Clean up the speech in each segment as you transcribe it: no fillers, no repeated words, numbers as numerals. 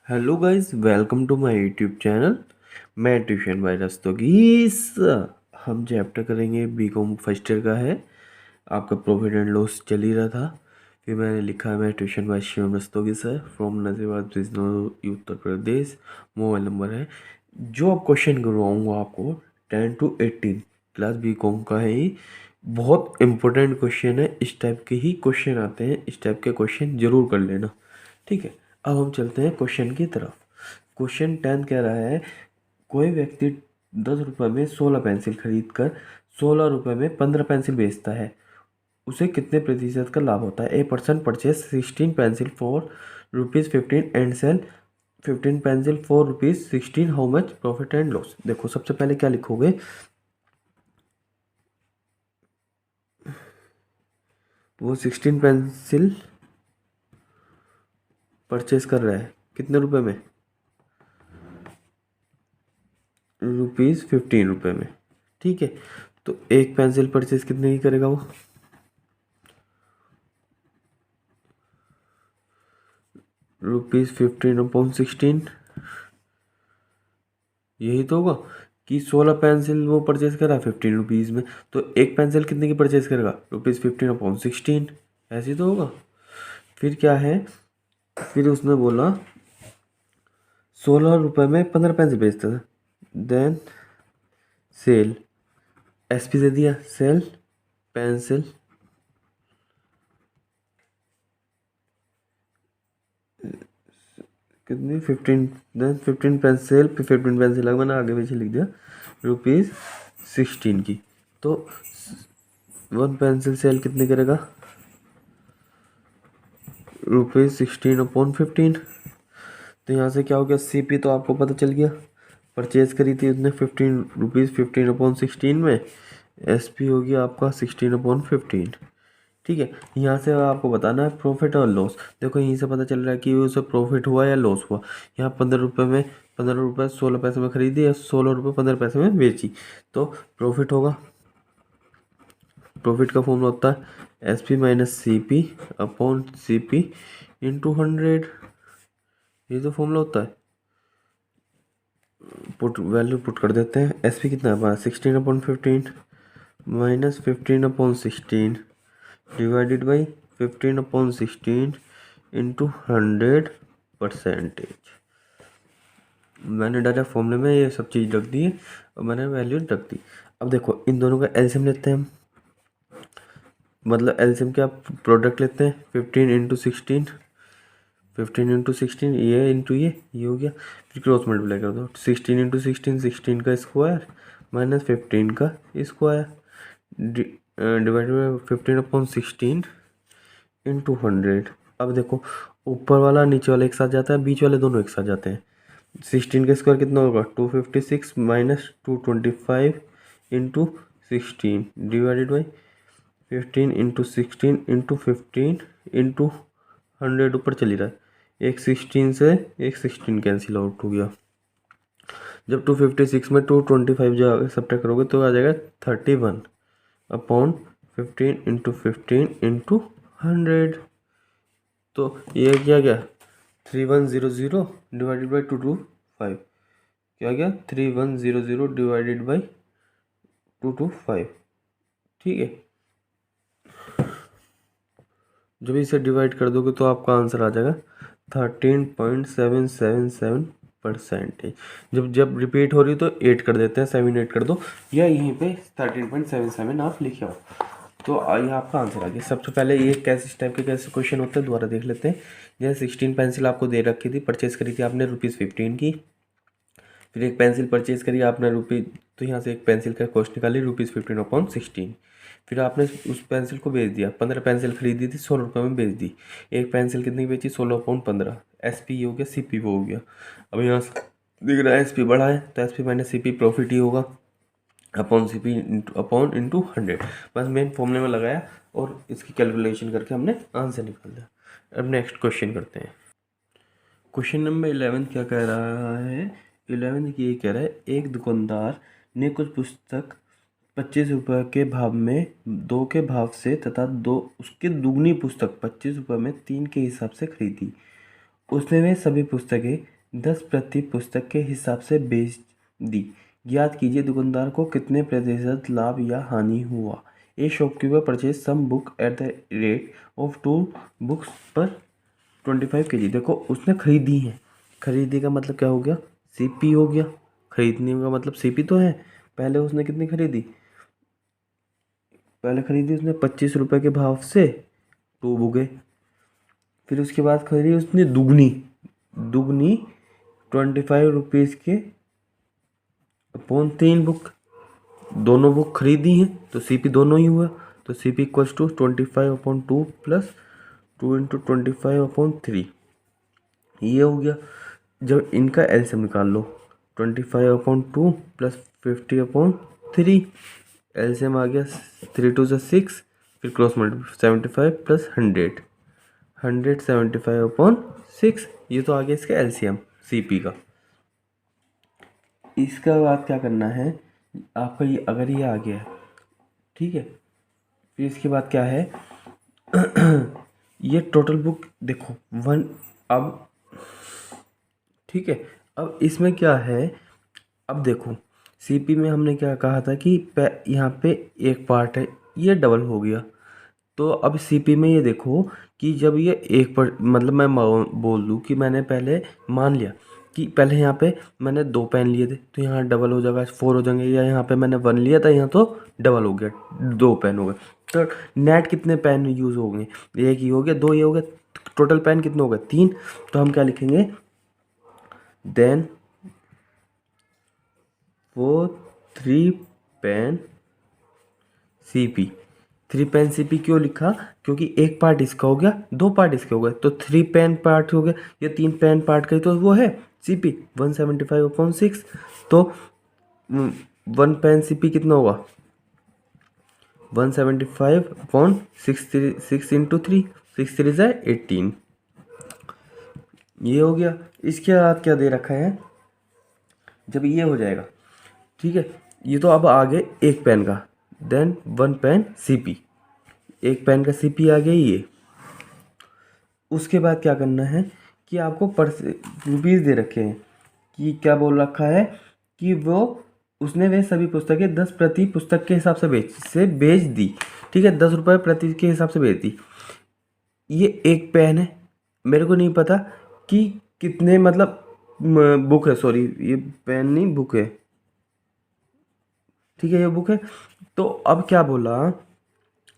Hello guys, welcome to my YouTube channel. मैं tuition by Rastogi's. हम chapter करेंगे BCom first year का है। आपका प्रॉफिट एंड लॉस चल ही रहा था। फिर मैंने लिखा है मैं ट्यूशन बाय शिवम रस्तोगीस है from Najibabad Bijnor Uttar Pradesh. Mobile number है। जो आप क्वेश्चन करवाऊँगा आपको 10 to 18 क्लास बीकॉम का है। ये बहुत इंपॉर्टेंट क्वेश्चन है। इस टाइप के ही क्वेश्चन आते हैं। इस टाइप के क्वेश्चन जरूर कर लेना, ठीक है। अब हम चलते हैं क्वेश्चन की तरफ। क्वेश्चन 10 कह रहा है, कोई व्यक्ति 10 रुपये में 16 पेंसिल खरीद कर 16 रुपये में 15 पेंसिल बेचता है, उसे कितने प्रतिशत का लाभ होता है। A person purchase 16 pencil for ₹15 and sell 15 pencil for ₹16, how much profit and loss. देखो, सबसे पहले क्या लिखोगे, वो 16 पेंसिल परचेज कर रहा है कितने रुपए में, ₹15 में, ठीक है। तो एक पेंसिल परचेज कितने की करेगा वो, ₹15/16। यही तो होगा कि 16 पेंसिल वो परचेज करा 15 रुपीज़ में, तो एक पेंसिल कितने की परचेज करेगा, ₹15/16। ऐसे ही तो होगा। फिर क्या है, फिर उसने बोला 16 रुपये में 15 पेंसिल बेचता था, देन सेल, SP दे दिया, सेल पेंसिल कितनी 15, देन 15 पेंसिल, फिर 15 पेंसिल मैंने आगे पीछे लिख दिया ₹16 की। तो 1 पेंसिल सेल कितने करेगा, ₹16/15। तो यहाँ से क्या हो गया, CP तो आपको पता चल गया, परचेज करी थी उसने ₹15 में। SP हो गया आपका 16/15, ठीक है। यहाँ से आपको बताना है प्रॉफिट और लॉस। देखो, यहीं से पता चल रहा है कि उसे प्रॉफिट हुआ या लॉस हुआ। यहाँ 15 रुपये में 15 रुपये 16 पैसे में खरीदी या 16 रुपये 15 पैसे में बेची, तो प्रॉफिट होगा। प्रॉफिट का फॉर्मूला होता है SP-CP/CP×100। ये तो फॉर्मूला होता है। पुट वैल्यू पुट कर देते हैं। SP कितना है हमारा 16/15 माइनस 15/16 डिवाइडेड बाई 15/16 इंटू 100%। मैंने डायरेक्ट फॉर्मूले में ये सब चीज़ रख दी है और मैंने वैल्यू रख दी। अब देखो, इन दोनों का एलसीएम लेते हैं हम। मतलब एलसीएम क्या, प्रोडक्ट लेते हैं 15 × 16 ये इंटू ये हो गया। फिर क्रॉस मल्टीप्लाई कर दो, 16 × 16 16 का स्क्वायर माइनस 15 का स्क्वायर डिवाइडेड बाई 15/16 इंटू 100। अब देखो, ऊपर वाला नीचे वाला एक साथ जाता है, बीच वाले दोनों एक साथ जाते हैं। 16 का स्क्वायर कितना होगा, 256 minus 225 into 16 divided by 15 into 16 into 15 into 100। ऊपर चली रहा है, एक 16 से एक 16 कैंसिल आउट हो गया। जब 256 में 225 जो सब्ट्रैक्ट करोगे तो आ जाएगा 31/15 इंटू 15 इंटू 100। तो ये क्या गया, 3100 डिवाइडेड बाई 225, क्या गया 3100 डिवाइडेड बाई 225, ठीक है। जब इसे डिवाइड कर दोगे तो आपका आंसर आ जाएगा 13.777%। जब जब रिपीट हो रही तो 8 कर देते हैं, 7 8 कर दो, या यहीं पे 13.77 आप लिखे हो, तो ये आपका आंसर आ गया। सबसे पहले ये कैसे टाइप के कैसे क्वेश्चन होते हैं दोबारा देख लेते हैं। जैसे 16 पेंसिल आपको दे रखी थी, परचेज करी थी आपने ₹15 की। फिर एक पेंसिल परचेज करी आपने तो यहाँ से एक पेंसिल का कॉस्ट निकाली ₹15/16। फिर आपने उस पेंसिल को बेच दिया, 15 पेंसिल खरीदी थी, 16 रुपये में बेच दी। एक पेंसिल कितनी की बेची, 16/15। SP हो गया, CP वो हो गया। अब यहाँ से दिख रहा है SP बढ़ा है, तो SP माइनस CP प्रॉफिट ही होगा, अपॉन CP अपॉन इंटू 100। बस मेन फॉर्मूले में लगाया और इसकी कैलकुलेशन करके हमने आंसर निकाल दिया। अब नेक्स्ट क्वेश्चन करते हैं। क्वेश्चन नंबर 11 क्या कह रहा है, 11 ये कह रहा है, एक दुकानदार ने कुछ पुस्तक 25 रुपये के भाव में 2 के भाव से तथा दो उसके दुगनी पुस्तक 25 रुपये में 3 के हिसाब से खरीदी। उसने वे सभी पुस्तकें 10 प्रति पुस्तक के हिसाब से बेच दी। ज्ञात कीजिए दुकानदार को कितने प्रतिशत लाभ या हानि हुआ। A shopkeeper purchase some book at the rate of 2 books per 25 kg। देखो उसने खरीदी है, खरीदी का मतलब क्या हो गया, सीपी हो गया। खरीदने का मतलब सीपी तो है। पहले उसने कितनी खरीदी, पहले खरीदी उसने 25 रुपये के भाव से 2 बुकें। फिर उसके बाद खरीदी उसने दुगनी, दुगनी 25 रुपीज़ के अपॉन 3 बुक। दोनों बुक खरीदी हैं तो सीपी दोनों ही हुआ। तो CP equals to 25/2 plus 2 into 25/3, ये हो गया। जब इनका एलसीएम निकाल लो, 25/2 प्लस 50/3, एलसीएम आ गया 3×2 = 6, फिर क्रॉस मल्टीप्लाई 75 प्लस 100, 175/6, ये तो आ गया इसका एलसीएम सीपी का। इसका बाद क्या करना है आपका, ये अगर ये आ गया है, ठीक है, फिर इसके बाद क्या है ये टोटल बुक देखो 1। अब ठीक है, अब इसमें क्या है, अब देखो सीपी में हमने क्या कहा था कि यहाँ पे एक पार्ट है, ये डबल हो गया। तो अब सीपी में ये देखो कि जब ये एक पर मतलब मैं बोल दूँ कि मैंने पहले मान लिया कि पहले यहाँ पे मैंने 2 पेन लिए थे तो यहाँ डबल हो जाएगा, 4 हो जाएंगे, या यहाँ पे मैंने 1 लिया था यहाँ तो डबल हो गया, 2 पेन हो गए। तो नेट कितने पेन यूज़ हो गए, एक ही हो गया, 2 ये हो गया, टोटल पेन कितने हो गए, 3। तो हम क्या लिखेंगे, देन वो 3 पेन सीपी। 3 पेन सीपी क्यों लिखा, क्योंकि एक पार्ट इसका हो गया, 2 पार्ट इसके हो गए, तो 3 पेन पार्ट हो गया, ये 3 पेन पार्ट का ही तो वो है सीपी 175/6। तो 1 पेन सीपी कितना होगा, 175/6, 6 इंटू 3, 6 3 = 18, ये हो गया। इसके बाद क्या दे रखा है, जब ये हो जाएगा, ठीक है, ये तो अब आगे एक पेन का, देन 1 पेन सीपी, एक पेन का सीपी आ गया ये। उसके बाद क्या करना है कि आपको रुपीज़ दे रखे हैं कि क्या बोल रखा है कि वो उसने वे सभी पुस्तकें 10 प्रति पुस्तक के हिसाब से बेच दी। ठीक है, 10 रुपये प्रति के हिसाब से बेच दी। ये एक पेन है, मेरे को नहीं पता कि कितने मतलब बुक है, सॉरी ये पेन नहीं बुक है, ठीक है ये बुक है। तो अब क्या बोला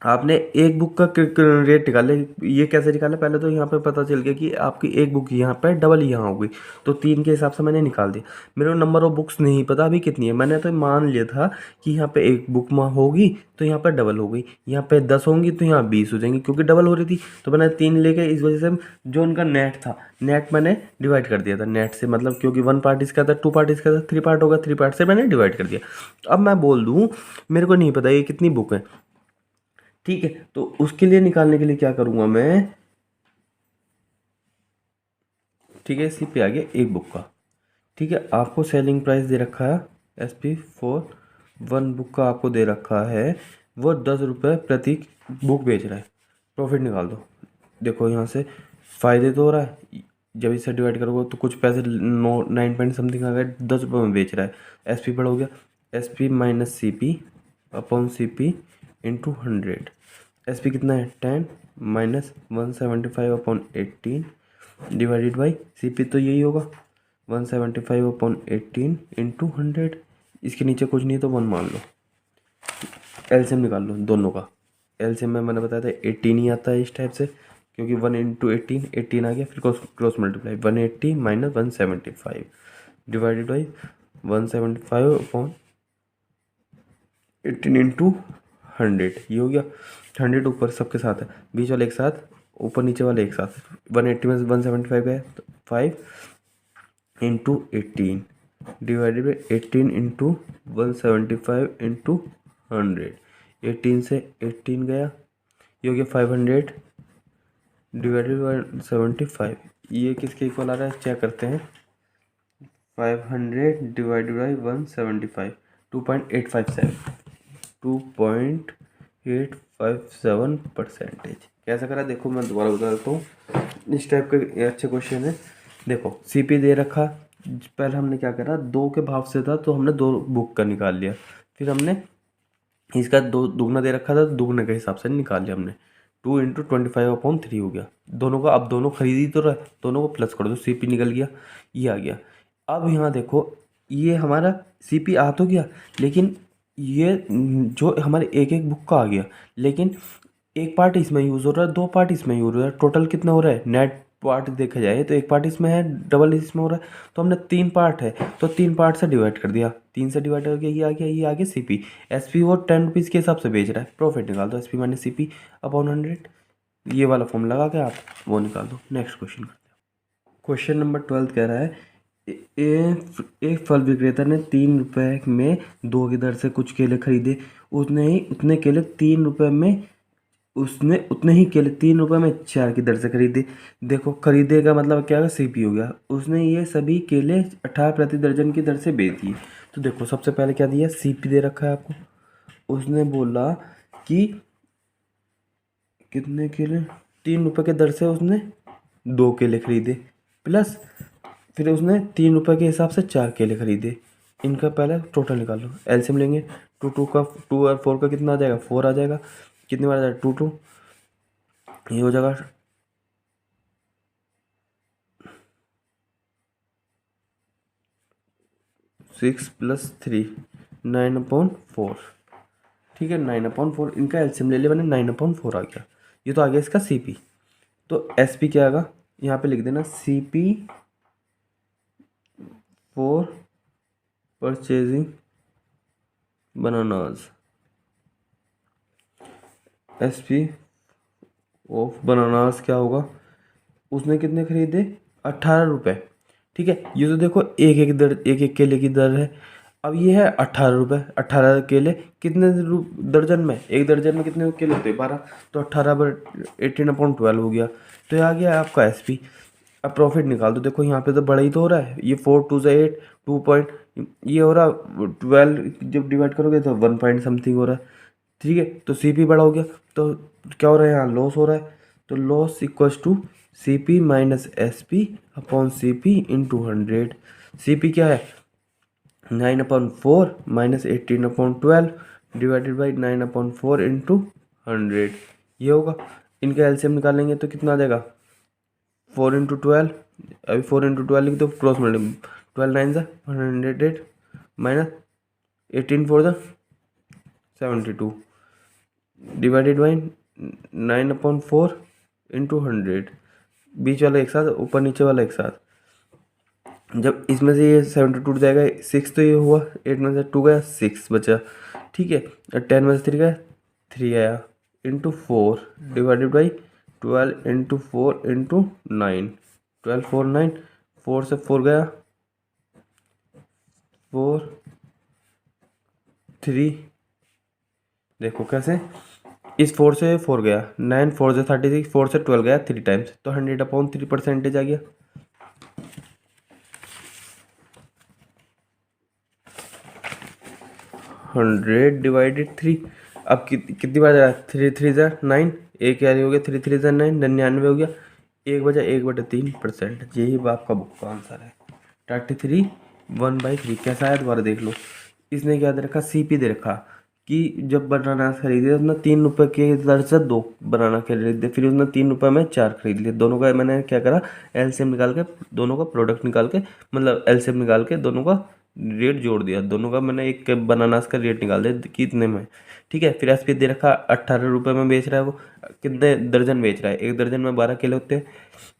आपने, एक बुक का रेट निकाले, ये कैसे निकाला, पहले तो यहाँ पे पता चल गया कि आपकी एक बुक यहाँ पे डबल यहाँ हो गई, तो 3 के हिसाब से मैंने निकाल दिया। मेरे को नंबर ऑफ बुक्स नहीं पता अभी कितनी है, मैंने तो मान लिया था कि यहाँ पे एक बुक होगी तो यहाँ पे डबल हो गई, यहाँ पे 10 होंगी तो यहाँ 20 हो जाएंगी क्योंकि डबल हो रही थी। तो मैंने 3 लेके, इस वजह से जो उनका नेट था, नेट मैंने डिवाइड कर दिया था नेट से, मतलब क्योंकि 1 पार्ट इसका था, 2 पार्ट इसका था, 3 पार्ट होगा, 3 पार्ट से मैंने डिवाइड कर दिया। अब मैं बोल दूँ मेरे को नहीं पता ये कितनी बुक है, ठीक है, तो उसके लिए निकालने के लिए क्या करूंगा मैं, ठीक है, इसी पे आ गया एक बुक का। ठीक है, आपको सेलिंग प्राइस दे रखा है SP फॉर 1 बुक का, आपको दे रखा है वो 10 रुपये प्रति बुक बेच रहा है। प्रॉफिट निकाल दो, देखो यहाँ से फ़ायदे तो हो रहा है, जब इसे डिवाइड करोगे तो कुछ पैसे 9 पॉइंट समथिंग आ गए, 10 रुपये में बेच रहा है। SP पर हो गया SP minus CP upon CP into 100। SP कितना है 10 माइनस 175/18 डिवाइडेड बाई CP, तो यही होगा 175/18 इंटू 100। इसके नीचे कुछ नहीं तो 1 मान लो। एलसीएम निकाल लो दोनों का। एलसीएम में मैंने बताया था 18 ही आता है इस टाइप से, क्योंकि 1 इंटू 18 आ गया, फिर cross multiply 180 minus 175 divided by 175/18 into 100, ये हो गया। 100 ऊपर सबके साथ है, बीच वाले एक साथ, ऊपर नीचे वाले एक साथ। 180 में 175 गए तो 5 into 18 divided by 18 into 175 into 100। 18 से 18 गया, ये हो गया 500 डिवाइडेड बाई 75। ये किसके इक्वल आ रहा है चेक करते हैं। 500 डिवाइडेड बाई 175, 2.857, 2.857%। कैसा करा देखो, मैं दोबारा बता देता हूँ। इस टाइप के अच्छे क्वेश्चन है, देखो सीपी दे रखा, पहले हमने क्या करा, 2 के भाव से था तो हमने 2 बुक का निकाल लिया, फिर हमने इसका 2 दुगना दे रखा था तो दुगने के हिसाब से निकाल लिया हमने, 2 × 25/3 हो गया दोनों का। अब दोनों खरीदी तो रहे, दोनों को प्लस कर दो, सीपी निकल गया, ये आ गया। अब यहाँ देखो ये हमारा सीपी आ तो गया, लेकिन ये जो हमारे एक एक बुक का आ गया, लेकिन एक पार्ट इसमें यूज़ हो रहा है, 2 पार्ट इसमें यूज़ हो रहा है, टोटल कितना हो रहा है, नेट पार्ट देखा जाए तो एक पार्ट इसमें है, डबल इसमें हो रहा है, तो हमने 3 पार्ट है तो 3 पार्ट से डिवाइड कर दिया, 3 से डिवाइड करके ये आ गया, ये आ गया सीपी। एसपी वो 10 रुपीज़ के हिसाब से बेच रहा है, प्रॉफिट निकाल दो, एसपी माइनस सीपी अपॉन 100, ये वाला फॉर्म लगा के आप वो निकाल दो। नेक्स्ट क्वेश्चन करते हैं। क्वेश्चन नंबर 12 कह रहा है एक फल विक्रेता ने 3 रुपए में 2 की दर से कुछ केले खरीदे, उसने ही उतने केले 3 रुपए में उसने उतने ही केले 3 रुपए में 4 की दर से खरीदे। देखो खरीदे का मतलब क्या है, सीपी हो गया। उसने ये सभी केले 18 प्रति दर्जन की दर से बेच दिए। तो देखो सबसे पहले क्या दिया, सीपी दे रखा है आपको, उसने बोला कि कितने केले, 3 रुपए के दर से उसने 2 केले खरीदे, प्लस फिर उसने 3 रुपए के हिसाब से 4 केले खरीदे। इनका पहले टोटल निकाल लो, एलसीएम लेंगे, 2 और 4 का कितना आ जाएगा, 4 आ जाएगा, कितनी बार आ जाएगा, 2 ये हो जाएगा 6 + 3 9/4, ठीक है 9/4, इनका एलसीएम ले लिया मैंने, 9/4 आ गया। ये तो आ गया इसका सीपी। तो एसपी क्या आएगा, यहाँ पे लिख देना CP for purchasing bananas, SP of bananas क्या होगा, उसने कितने खरीदे, 18 रुपये, ठीक है। ये तो देखो एक एक केले की दर है। अब ये है 18 रुपये, 18 केले कितने दर्जन में, एक दर्जन में कितने केले होते हैं, 12, तो 18/18/12 हो गया। तो ये आ गया आपका एसपी। अब प्रॉफिट निकाल दो, देखो यहाँ पे तो बड़ा ही तो हो रहा है, ये 4 2 से 8 2 पॉइंट, ये हो रहा 12, जब डिवाइड करोगे तो 1 पॉइंट समथिंग हो रहा है, ठीक है। तो सीपी बड़ा हो गया, तो क्या हो रहा है, यहाँ लॉस हो रहा है, तो loss equals to CP minus SP upon CP into 100। CP क्या है, 9/4 माइनस 18/12 डिवाइडेड बाई 9/4 इंटू 100, ये होगा। इनका एलसीएम निकालेंगे तो कितना आ जाएगा, 4 × 12, अभी 4 × 12 लिख दो, cross multi 12 9 108 minus 18 4 72 divided by 9/4 into 100, बीच वाला एक साथ, ऊपर नीचे वाला एक साथ। जब इसमें से ये 70 टूट जाएगा, 6 तो ये हुआ, 8 में से 2 गया, 6 बचा, ठीक है। और 10 में से 3 गया, 3 आया, into 4 divided by 12 into 4 into 9, 12 4 9, 4 से 4 गया, 4 3, देखो कैसे, इस 4 से 4 गया, 9 4 से 36, 4 से 12 गया 3 टाइम्स, तो 100/3% आ गया। हंड्रेड डिवाइडेड 3, अब कितनी बार जा, 3 3 ज़ा 9, एक कैरी हो गया, 3 3 ज़ा 9, 99 हो गया, 1/1/3%, यही आपका बुक का आंसर है। 33 1/3 कैसा है, दोबारा देख लो। इसने क्या दे रखा, सीपी दे रखा कि जब बनाना खरीदे उसने 3 रुपये के दर से 2 बनाना खरीदे, फिर उसने 3 रुपये में 4 खरीद लिए, दोनों का मैंने क्या करा, एलसीएम निकाल के दोनों का प्रोडक्ट निकाल के, मतलब एलसीएम निकाल के दोनों का रेट जोड़ दिया, दोनों का मैंने एक बनानास का रेट निकाल दिया कितने में, ठीक है। फिर एसपी दे रखा 18 रुपये में बेच रहा है, वो कितने दर्जन बेच रहा है, एक दर्जन में 12 केले होते हैं,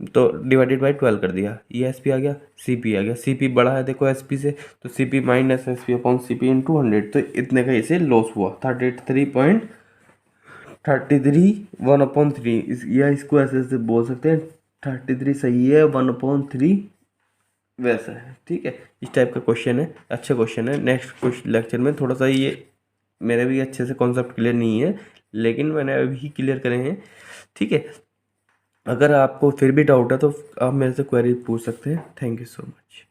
तो डिवाइडेड बाई 12 कर दिया, ये एसपी आ गया, सीपी आ गया। सीपी बड़ा है देखो एसपी से, तो CP minus SP upon CP into 100, तो इतने का इसे लॉस हुआ 33.33 1/3, या इसको ऐसे ऐसे बोल सकते हैं, 33 सही है, 1/3 वैसा है, ठीक है। इस टाइप का क्वेश्चन है, अच्छा क्वेश्चन है। नेक्स्ट क्वेश्चन लेक्चर में थोड़ा सा ये मेरे भी अच्छे से कॉन्सेप्ट क्लियर नहीं है, लेकिन मैंने अभी क्लियर करे हैं, ठीक है। अगर आपको फिर भी डाउट है तो आप मेरे से क्वेरी पूछ सकते हैं। Thank you so much.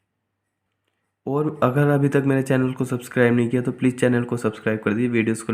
और अगर अभी तक मेरे चैनल को सब्सक्राइब नहीं किया तो प्लीज़ चैनल को सब्सक्राइब कर दीजिए, वीडियोज़ को